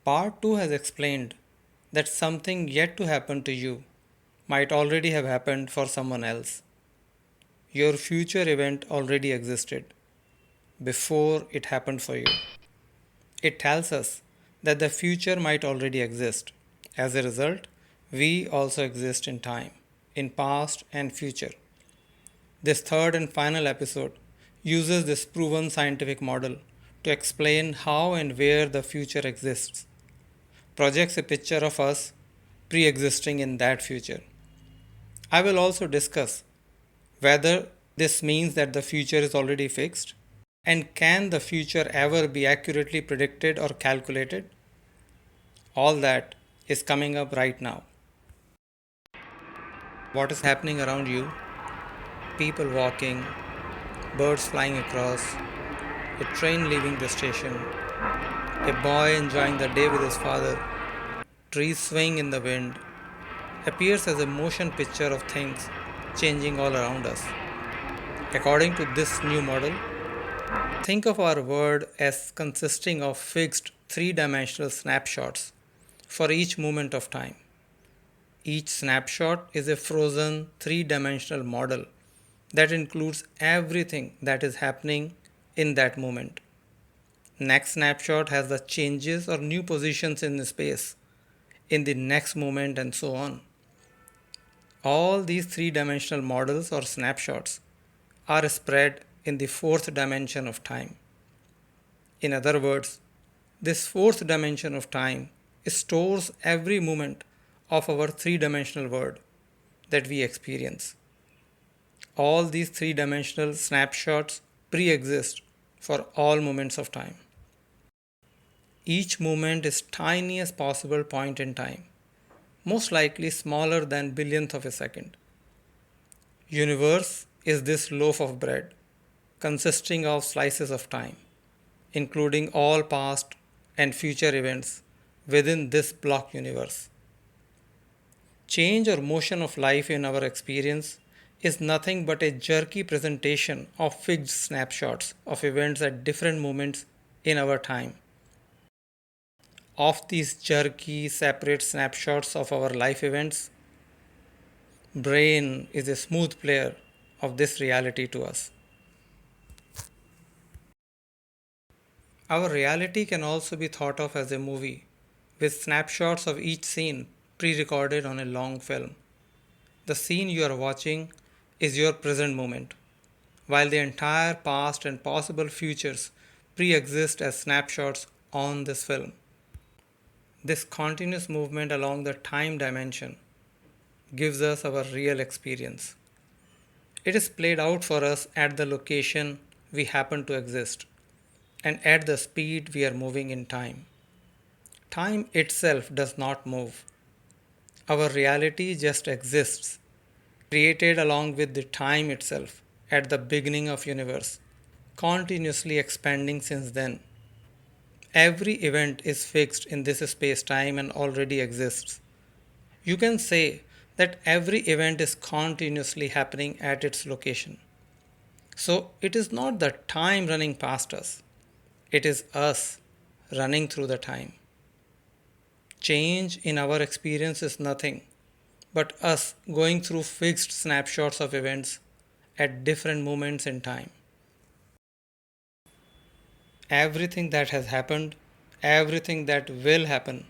Part 2 has explained that something yet to happen to you might already have happened for someone else. Your future event already existed before it happened for you. It tells us that the future might already exist. As a result, we also exist in time, in past and future. This third and final episode uses this proven scientific model to explain how and where the future exists, projects a picture of us pre existing in that future. I will also discuss whether this means that the future is already fixed and can the future ever be accurately predicted or calculated. All that is coming up right now. What is happening around you? People walking, birds flying across, a train leaving the station, a boy enjoying the day with his father, trees swaying in the wind, appears as a motion picture of things changing all around us. According to this new model, think of our world as consisting of fixed three-dimensional snapshots for each moment of time. Each snapshot is a frozen three-dimensional model that includes everything that is happening in that moment. Next snapshot has the changes or new positions in space in the next moment and so on. All these three-dimensional models or snapshots are spread in the fourth dimension of time. In other words, this fourth dimension of time stores every moment of our three-dimensional world that we experience. All these three-dimensional snapshots pre-exist for all moments of time. Each moment is tiniest possible point in time, most likely smaller than billionth of a second. Universe is this loaf of bread consisting of slices of time, including all past and future events within this block universe. Change or motion of life in our experience is nothing but a jerky presentation of fixed snapshots of events at different moments in our time. Of these jerky, separate snapshots of our life events, brain is a smooth player of this reality to us. Our reality can also be thought of as a movie with snapshots of each scene pre-recorded on a long film. The scene you are watching is your present moment, while the entire past and possible futures pre-exist as snapshots on this film. This continuous movement along the time dimension gives us our real experience. It is played out for us at the location we happen to exist and at the speed we are moving in time. Time itself does not move. Our reality just exists, created along with the time itself at the beginning of universe, continuously expanding since then. Every event is fixed in this space-time and already exists. You can say that every event is continuously happening at its location. So it is not the time running past us, it is us running through the time. Change in our experience is nothing but us going through fixed snapshots of events at different moments in time. Everything that has happened, everything that will happen,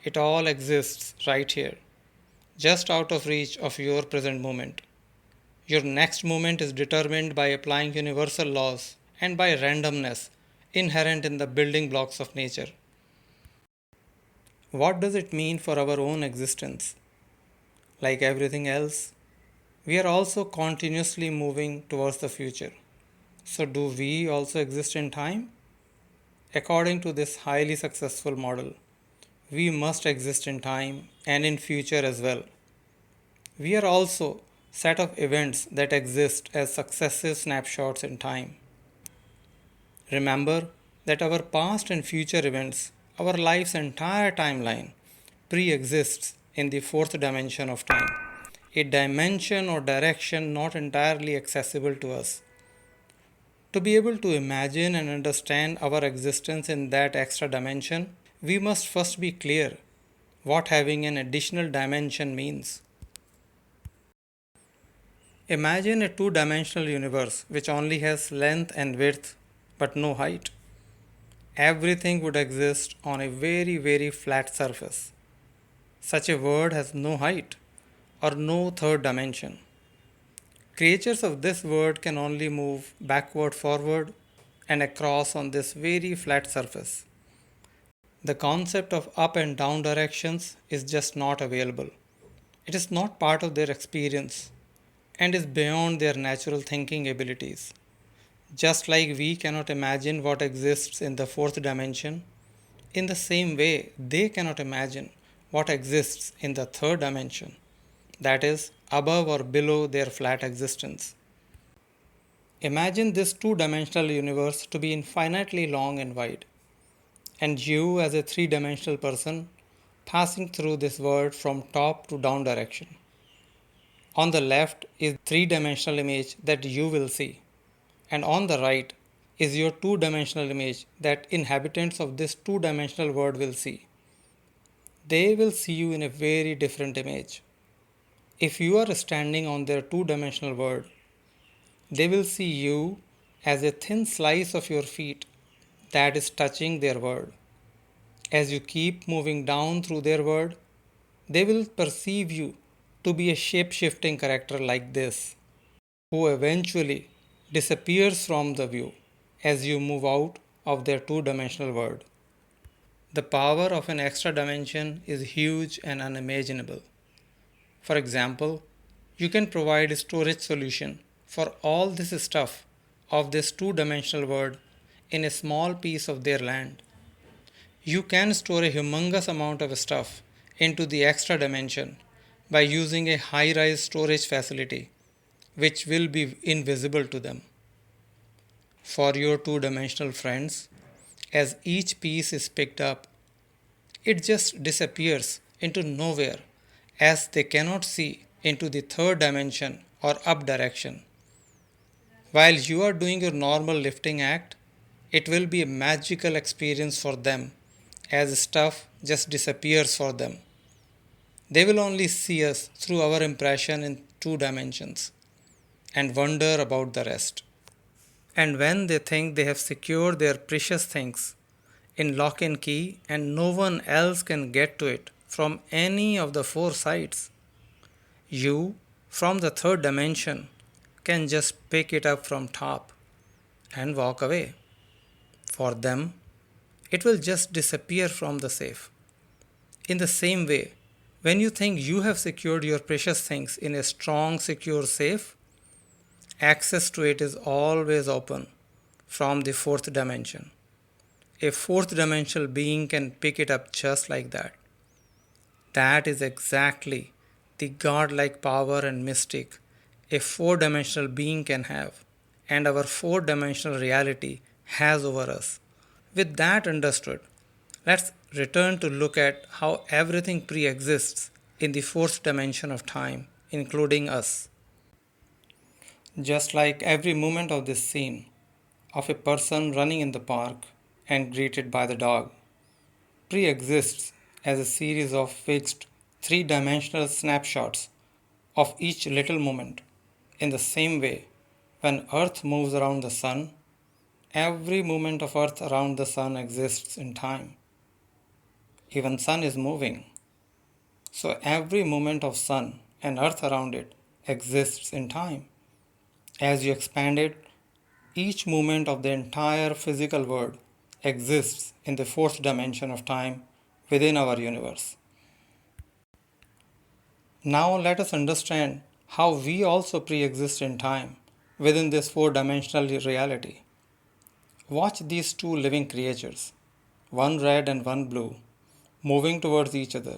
it all exists right here, just out of reach of your present moment. Your next moment is determined by applying universal laws and by randomness inherent in the building blocks of nature. What does it mean for our own existence? Like everything else, we are also continuously moving towards the future. So, do we also exist in time? According to this highly successful model, we must exist in time and in future as well. We are also set of events that exist as successive snapshots in time. Remember that our past and future events, our life's entire timeline, pre-exists in the fourth dimension of time, a dimension or direction not entirely accessible to us. To be able to imagine and understand our existence in that extra dimension, we must first be clear what having an additional dimension means. Imagine a two-dimensional universe which only has length and width but no height. Everything would exist on a very, very flat surface. Such a world has no height or no third dimension. Creatures of this world can only move backward, forward, and across on this very flat surface. The concept of up and down directions is just not available. It is not part of their experience and is beyond their natural thinking abilities. Just like we cannot imagine what exists in the fourth dimension, in the same way they cannot imagine what exists in the third dimension, that is, above or below their flat existence. Imagine this two dimensional universe to be infinitely long and wide, and you, as a three dimensional person, passing through this world from top to down direction. On the left is three dimensional image that you will see, and on the right is your two dimensional image that inhabitants of this two dimensional world will see. They will see you in a very different image. If you are standing on their two dimensional world, they will see you as a thin slice of your feet that is touching their world. As you keep moving down through their world, they will perceive you to be a shape-shifting character like this, who eventually disappears from the view as you move out of their two-dimensional world. The power of an extra dimension is huge and unimaginable. For example, you can provide a storage solution for all this stuff of this two-dimensional world in a small piece of their land. You can store a humongous amount of stuff into the extra dimension by using a high-rise storage facility which will be invisible to them. For your two-dimensional friends, as each piece is picked up, it just disappears into nowhere as they cannot see into the third dimension or up direction. While you are doing your normal lifting act, it will be a magical experience for them as stuff just disappears for them. They will only see us through our impression in two dimensions and wonder about the rest. And when they think they have secured their precious things in lock and key and no one else can get to it from any of the four sides, you, from the third dimension, can just pick it up from top and walk away. For them, it will just disappear from the safe. In the same way, when you think you have secured your precious things in a strong, secure safe, access to it is always open from the fourth dimension. A fourth dimensional being can pick it up just like that. That is exactly the godlike power and mystic a four-dimensional being can have, and our four-dimensional reality has over us. With that understood, let's return to look at how everything pre-exists in the fourth dimension of time, including us. Just like every moment of this scene of a person running in the park and greeted by the dog pre-exists as a series of fixed three-dimensional snapshots of each little moment. In the same way, when Earth moves around the Sun, every movement of Earth around the Sun exists in time. Even Sun is moving. So every movement of Sun and Earth around it exists in time. As you expand it, each movement of the entire physical world exists in the fourth dimension of time within our universe. Now let us understand how we also pre-exist in time within this four-dimensional reality. Watch these two living creatures, one red and one blue, moving towards each other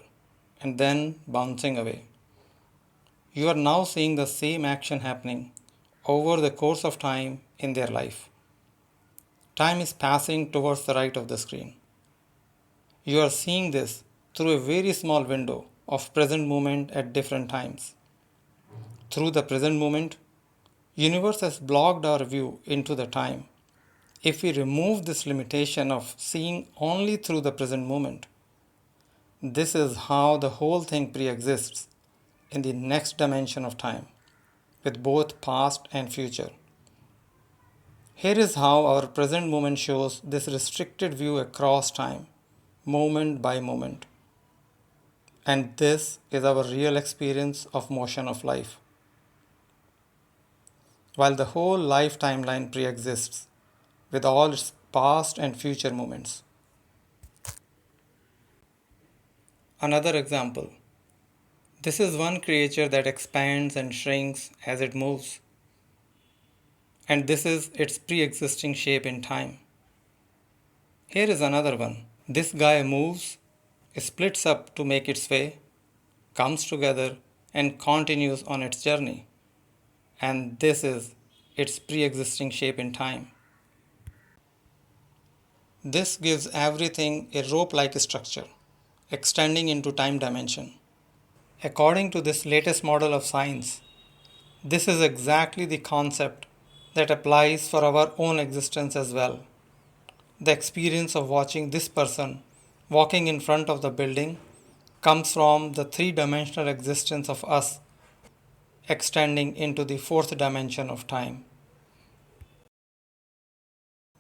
and then bouncing away. You are now seeing the same action happening over the course of time in their life. Time is passing towards the right of the screen. You are seeing this through a very small window of present moment at different times. Through the present moment, universe has blocked our view into the time, If we remove this limitation of seeing only through the present moment, this is how the whole thing pre-exists in the next dimension of time, with both past and future. Here is how our present moment shows this restricted view across time, moment by moment. And this is our real experience of motion of life. While the whole life timeline pre-exists with all its past and future moments. Another example. This is one creature that expands and shrinks as it moves. And this is its pre-existing shape in time. Here is another one. This guy moves, splits up to make its way, comes together, and continues on its journey. And this is its pre-existing shape in time. This gives everything a rope-like structure, extending into time dimension. According to this latest model of science, this is exactly the concept that applies for our own existence as well. The experience of watching this person walking in front of the building comes from the three-dimensional existence of us extending into the fourth dimension of time.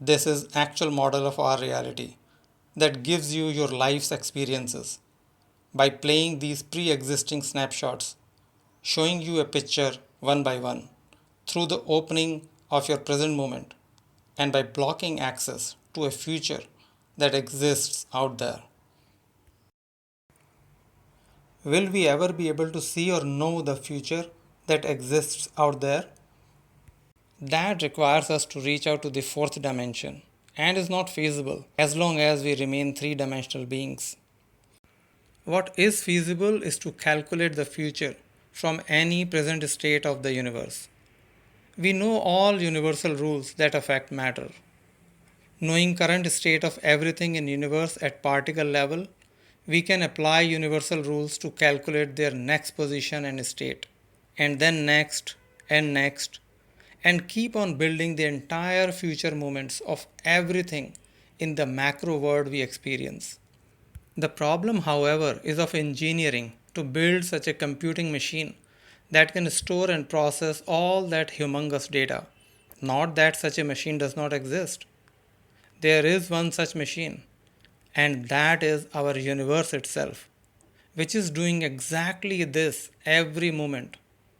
This is actual model of our reality that gives you your life's experiences by playing these pre-existing snapshots, showing you a picture one by one through the opening of your present moment and by blocking access to a future that exists out there. Will we ever be able to see or know the future that exists out there? That requires us to reach out to the fourth dimension and is not feasible as long as we remain three-dimensional beings. What is feasible is to calculate the future from any present state of the universe. We know all universal rules that affect matter. Knowing current state of everything in universe at particle level, we can apply universal rules to calculate their next position and state, and then next, and keep on building the entire future moments of everything in the macro world we experience. The problem, however, is of engineering to build such a computing machine that can store and process all that humongous data. Not that such a machine does not exist. There is one such machine, and that is our universe itself, which is doing exactly this every moment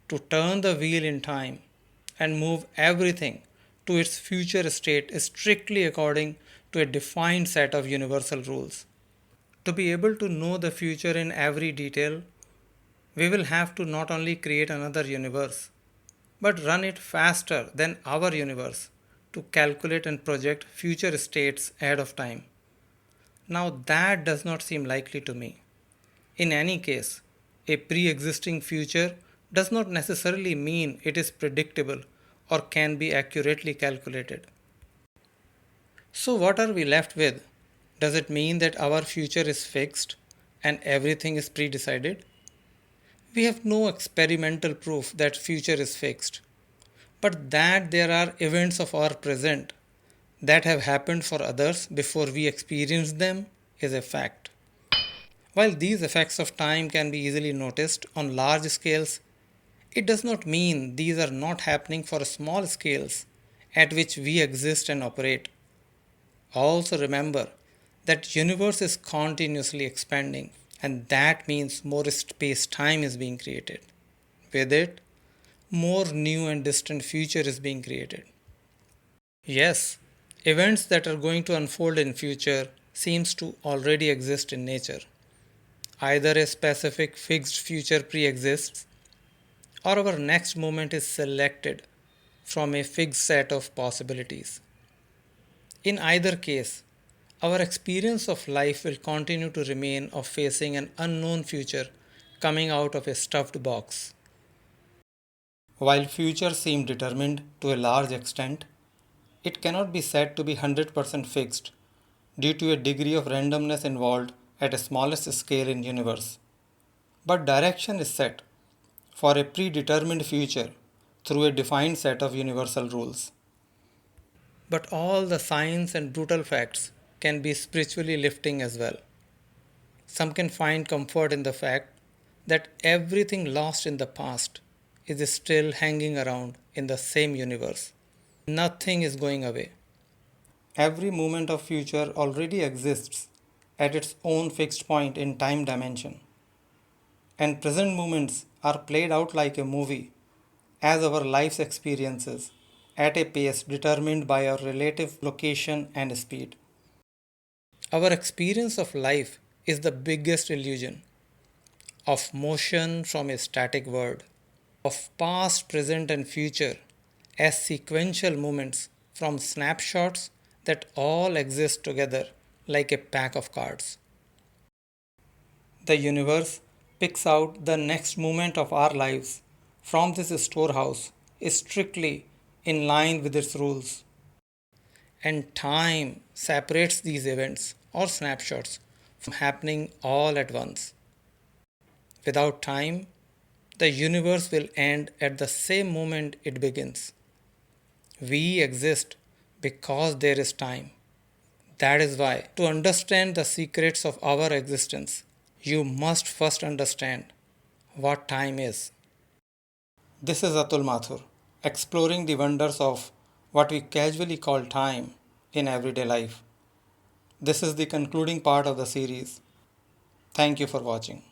to turn the wheel in time and move everything to its future state strictly according to a defined set of universal rules. To be able to know the future in every detail, we will have to not only create another universe, but run it faster than our universe to calculate and project future states ahead of time. Now that does not seem likely to me. In any case, a pre-existing future does not necessarily mean it is predictable or can be accurately calculated. So what are we left with? Does it mean that our future is fixed and everything is pre-decided? We have no experimental proof that future is fixed, but that there are events of our present that have happened for others before we experience them is a fact. While these effects of time can be easily noticed on large scales, it does not mean these are not happening for small scales at which we exist and operate. Also remember that universe is continuously expanding, and that means more space-time is being created. With it, more new and distant future is being created. Yes, events that are going to unfold in future seems to already exist in nature. Either a specific fixed future pre-exists or our next moment is selected from a fixed set of possibilities. In either case, our experience of life will continue to remain of facing an unknown future coming out of a stuffed box. While futures seem determined to a large extent, it cannot be said to be 100% fixed due to a degree of randomness involved at a smallest scale in universe. But direction is set for a predetermined future through a defined set of universal rules. But all the science and brutal facts can be spiritually lifting as well. Some can find comfort in the fact that everything lost in the past is still hanging around in the same universe. Nothing is going away. Every moment of future already exists at its own fixed point in time dimension. And present moments are played out like a movie as our life's experiences at a pace determined by our relative location and speed. Our experience of life is the biggest illusion of motion from a static world, of past, present, and future as sequential moments from snapshots that all exist together like a pack of cards. The universe picks out the next moment of our lives from this storehouse strictly in line with its rules. And time separates these events or snapshots from happening all at once. Without time, the universe will end at the same moment it begins. We exist because there is time. That is why, to understand the secrets of our existence, you must first understand what time is. This is Atul Mathur, exploring the wonders of what we casually call time in everyday life. This is the concluding part of the series. Thank you for watching.